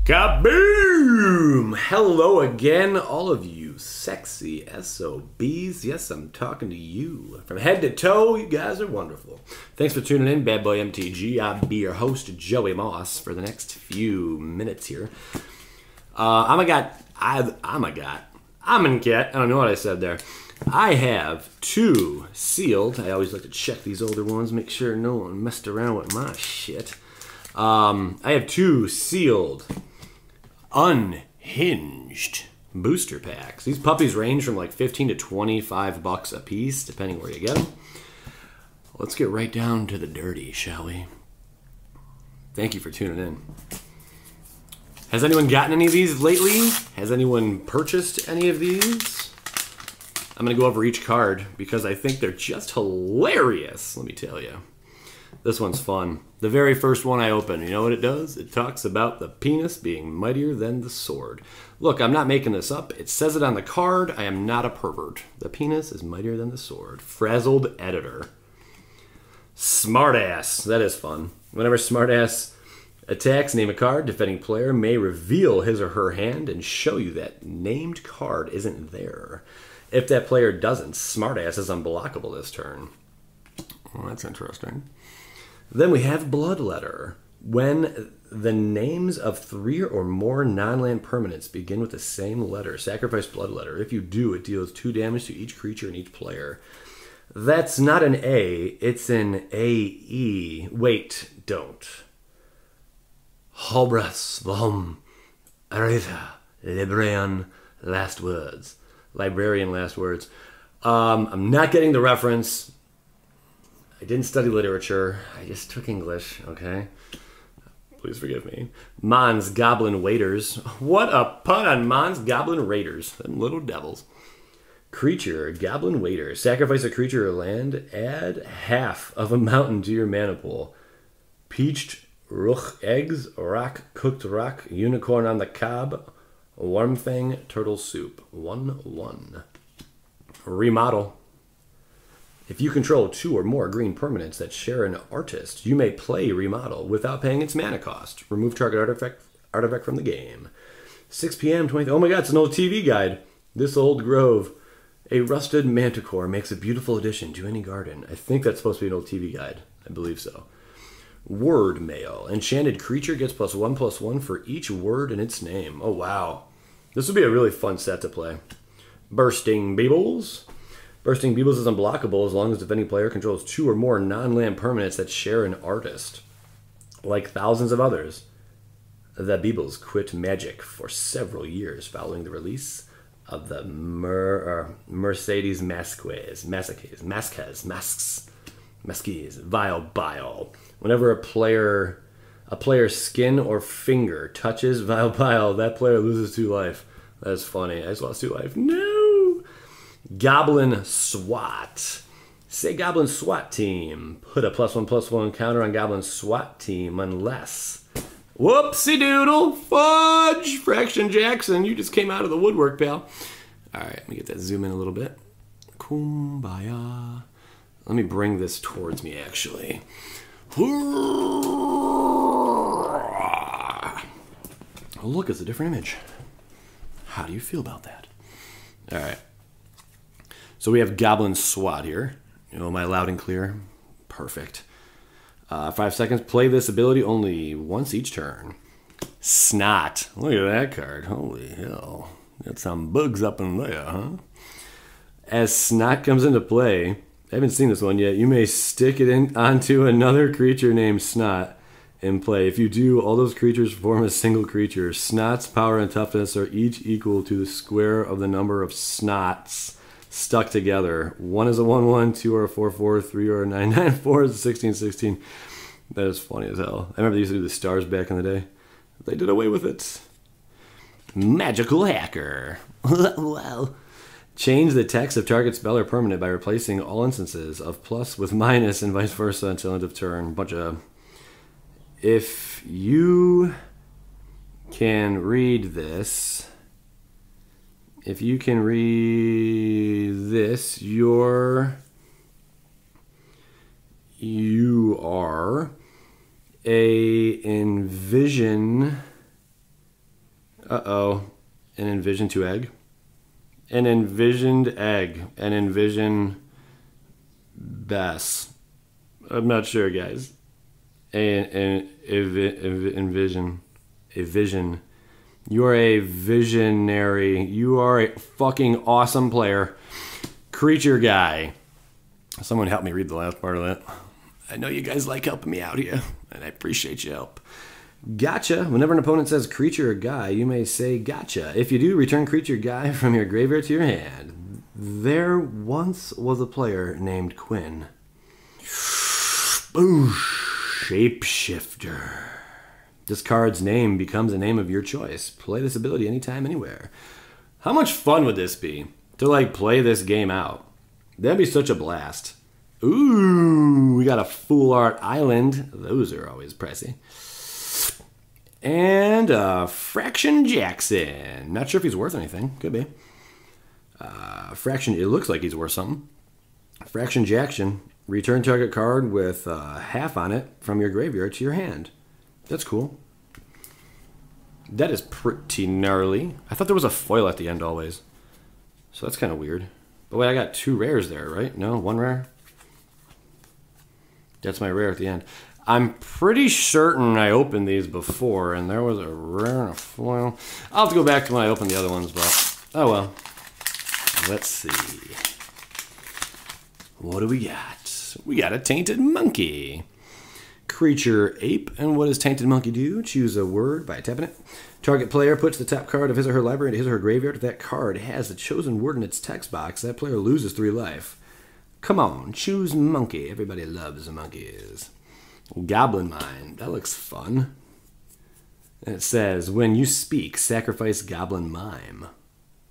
Kaboom! Hello again, all of you sexy SOBs. Yes, I'm talking to you. From head to toe, you guys are wonderful. Thanks for tuning in, Bad Boy MTG. I'll be your host, Joey Moss, for the next few minutes here. I'm a cat. I don't know what I said there. I have two sealed. I always like to check these older ones, make sure no one messed around with my shit. I have two sealed Unhinged booster packs. These puppies range from like 15 to 25 bucks a piece, depending where you get them. Let's get right down to the dirty, shall we? Thank you for tuning in. Has anyone gotten any of these lately? Has anyone purchased any of these? I'm going to go over each card because I think they're just hilarious, let me tell you. This one's fun. The very first one I open, you know what it does? It talks about the penis being mightier than the sword. Look, I'm not making this up. It says it on the card. I am not a pervert. The penis is mightier than the sword. Frazzled editor. Smartass. That is fun. Whenever Smartass attacks, name a card. Defending player may reveal his or her hand and show you that named card isn't there. If that player doesn't, Smartass is unblockable this turn. Well, that's interesting. Then we have Bloodletter. When the names of 3 or more non-land permanents begin with the same letter, sacrifice Bloodletter. If you do, it deals 2 damage to each creature and each player. That's not an A, it's an AE. Wait, don't. Hobras, Vom, Arita, Librarian, Last Words. Librarian Last Words. I'm not getting the reference. I didn't study literature. I just took English, okay? Please forgive me. Mon's Goblin Waiters. What a pun on Mon's Goblin Raiders. Them little devils. Creature, Goblin Waiter. Sacrifice a creature or land. Add half of a mountain to your mana pool. Peached Rook Eggs. Cooked rock. Unicorn on the cob. Wormfang Turtle Soup. 1/1. Remodel. If you control 2 or more green permanents that share an artist, you may play Remodel without paying its mana cost. Remove target artifact from the game. 6 p.m. 20. Oh my god, it's an old TV guide. This old grove. A rusted manticore makes a beautiful addition to any garden. I think that's supposed to be an old TV guide. I believe so. Word mail. Enchanted creature gets +1/+1 for each word in its name. Oh wow. This would be a really fun set to play. Bursting Beebles. Bursting Beebles is unblockable as long as defending player controls 2 or more non-land permanents that share an artist. Like thousands of others, the Beebles quit Magic for several years following the release of the Mercedes Masques, Vile Bile. Whenever a player's skin or finger touches Vile Bile, that player loses 2 life. That's funny. I just lost 2 life. No! Goblin SWAT. Say Goblin SWAT team. Put a +1/+1 counter on Goblin SWAT team unless... Whoopsie doodle! Fudge! Fraction Jackson, you just came out of the woodwork, pal. Alright, let me get that zoom in a little bit. Kumbaya. Let me bring this towards me, actually. Oh, look, it's a different image. How do you feel about that? Alright. So we have Goblin SWAT here. You know, am I loud and clear? Perfect. 5 seconds. Play this ability only once each turn. Snot. Look at that card. Holy hell. Got some bugs up in there, huh? As Snot comes into play, I haven't seen this one yet, you may stick it onto another creature named Snot in play. If you do, all those creatures form a single creature. Snot's power and toughness are each equal to the square of the number of Snots stuck together. 1 is a 1/1, 2 are a 4/4, 3 are a 9/9, 4 is a 16/16. That is funny as hell. I remember they used to do the stars back in the day. They did away with it. Magical Hacker. Wow. Change the text of target spell or permanent by replacing all instances of plus with minus and vice versa until end of turn. Bunch of... If you can read this... If you can read this, you are a envision Uh-oh. An envisioned 2 egg. An envisioned egg. An envision bass. I'm not sure, guys. Envision. A vision. You are a visionary. You are a fucking awesome player. Creature guy. Someone help me read the last part of that. I know you guys like helping me out here, and I appreciate your help. Gotcha. Whenever an opponent says creature or guy, you may say gotcha. If you do, return creature guy from your graveyard to your hand. There once was a player named Quinn. Boosh. Shapeshifter. This card's name becomes a name of your choice. Play this ability anytime, anywhere. How much fun would this be to, like, play this game out? That'd be such a blast. Ooh, we got a Full Art Island. Those are always pricey. And Fraction Jackson. Not sure if he's worth anything. Could be. Fraction, it looks like he's worth something. Fraction Jackson. Return target card with half on it from your graveyard to your hand. That's cool. That is pretty gnarly. I thought there was a foil at the end always. So that's kind of weird. But wait, I got 2 rares there, right? No, 1 rare? That's my rare at the end. I'm pretty certain I opened these before, and there was a rare and a foil. I'll have to go back to when I opened the other ones, but oh well. Let's see. What do we got? We got a Tainted Monkey. Creature ape, and what does Tainted Monkey do? Choose a word by tapping it. Target player puts the top card of his or her library into his or her graveyard. If that card has the chosen word in its text box, that player loses 3 life. Come on, choose monkey. Everybody loves monkeys. Goblin Mine. That looks fun. And it says, when you speak, sacrifice Goblin Mime.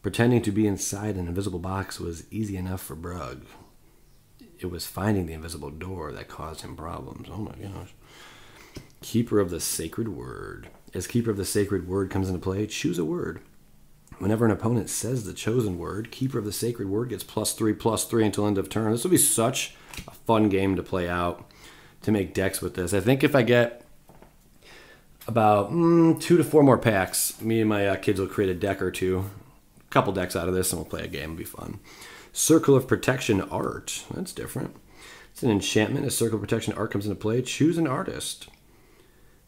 Pretending to be inside an invisible box was easy enough for Brug. It was finding the invisible door that caused him problems. Oh my gosh. Keeper of the Sacred Word. As Keeper of the Sacred Word comes into play, choose a word. Whenever an opponent says the chosen word, Keeper of the Sacred Word gets +3/+3 until end of turn. This will be such a fun game to play out, to make decks with this. I think if I get about 2 to 4 more packs, me and my kids will create a deck or two. A couple decks out of this, and we'll play a game. It'll be fun. Circle of Protection art. That's different. It's an enchantment. As Circle of Protection art comes into play, choose an artist.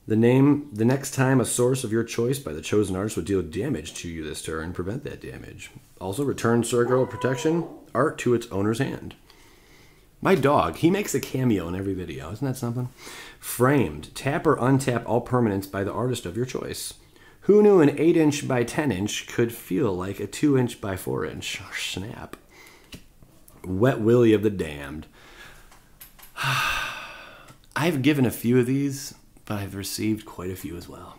The next time a source of your choice by the chosen artist would deal damage to you this turn, prevent that damage. Also, return Circle of Protection art to its owner's hand. My dog, he makes a cameo in every video. Isn't that something? Framed. Tap or untap all permanents by the artist of your choice. Who knew an 8-inch by 10-inch could feel like a 2-inch by 4-inch? Snap. Wet Willy of the Damned. I've given a few of these, but I've received quite a few as well.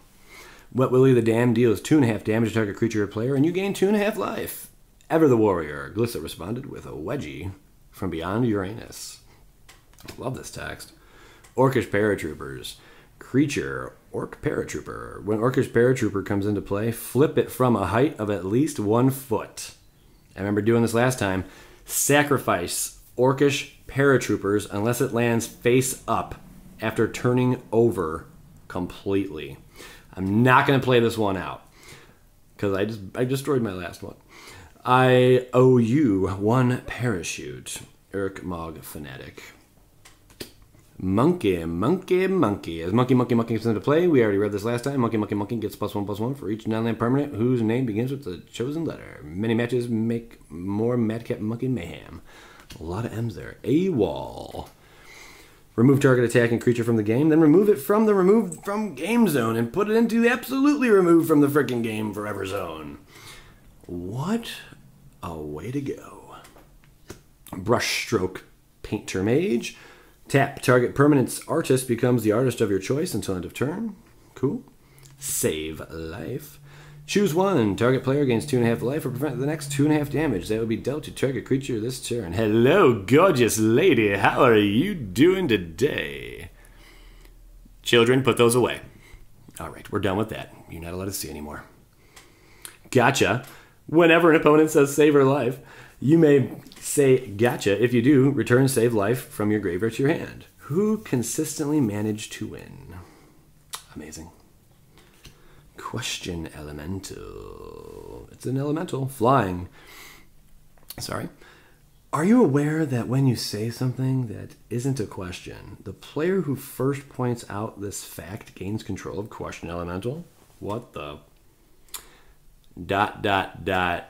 Wet Willy the Damned deals 2.5 damage to target creature or player, and you gain 2.5 life. Ever the Warrior. Glissa responded with a wedgie from beyond Uranus. Love this text. Orcish Paratroopers. Creature, Orc Paratrooper. When Orcish Paratrooper comes into play, flip it from a height of at least 1 foot. I remember doing this last time. Sacrifice Orcish Paratroopers unless it lands face up after turning over completely. I'm not going to play this one out because I destroyed my last one. I owe you 1 parachute. Urk Mog Fanatic. Monkey. As Monkey comes into play, we already read this last time. Monkey gets +1/+1 for each non-land permanent whose name begins with the chosen letter. Many matches make more Madcap Monkey mayhem. A lot of M's there. AWOL. Remove target attacking creature from the game, then remove it from the removed from game zone and put it into the absolutely removed from the frickin' game forever zone. What a way to go. Brushstroke Painter Mage. Tap. Target permanent's artist becomes the artist of your choice until end of turn. Cool. Save life. Choose 1. Target player gains 2.5 life or prevent the next 2.5 damage. That will be dealt to target creature this turn. Hello, gorgeous lady. How are you doing today? Children, put those away. All right, we're done with that. You're not allowed to see anymore. Gotcha. Whenever an opponent says save or life, you may say gotcha. If you do, return save life from your graveyard to your hand. Who consistently managed to win? Amazing. Question elemental. It's an elemental. Flying. Sorry. Are you aware that when you say something that isn't a question, the player who first points out this fact gains control of question elemental? What the... ... I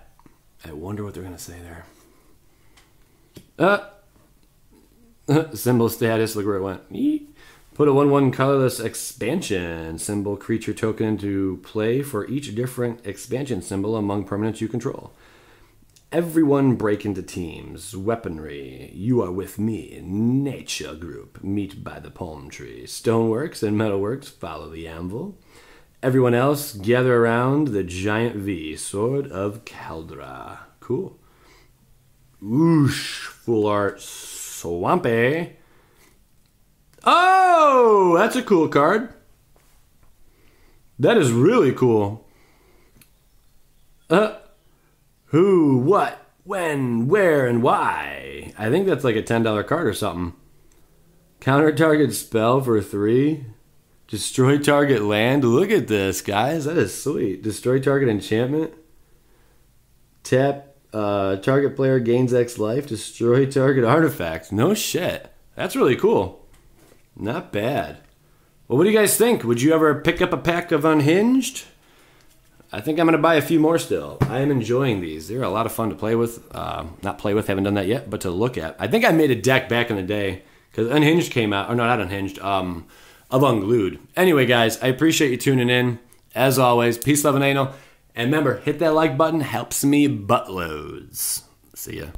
wonder what they're going to say there. Symbol status, look where it went. Yeet. Put a 1/1 colorless expansion symbol creature token into play for each different expansion symbol among permanents you control. Everyone break into teams. Weaponry. You are with me. Nature group. Meet by the palm tree. Stoneworks and metalworks. Follow the anvil. Everyone else gather around the giant V. Sword of Caldra. Cool. Whoosh. Full art. Swampy. Oh, that's a cool card. That is really cool. Who, what, when, where, and why. I think that's like a $10 card or something. Counter target spell for 3. Destroy target land. Look at this, guys. That is sweet. Destroy target enchantment. Tap. Target player gains X life. Destroy target artifact. No shit. That's really cool. Not bad. Well, what do you guys think? Would you ever pick up a pack of Unhinged? I think I'm going to buy a few more still. I am enjoying these. They're a lot of fun to play with. Not play with, haven't done that yet, but to look at. I think I made a deck back in the day because Unhinged came out. Or no, not Unhinged. Of Unglued. Anyway, guys, I appreciate you tuning in. As always, peace, love, and anal. And remember, hit that like button. Helps me buttloads. See ya.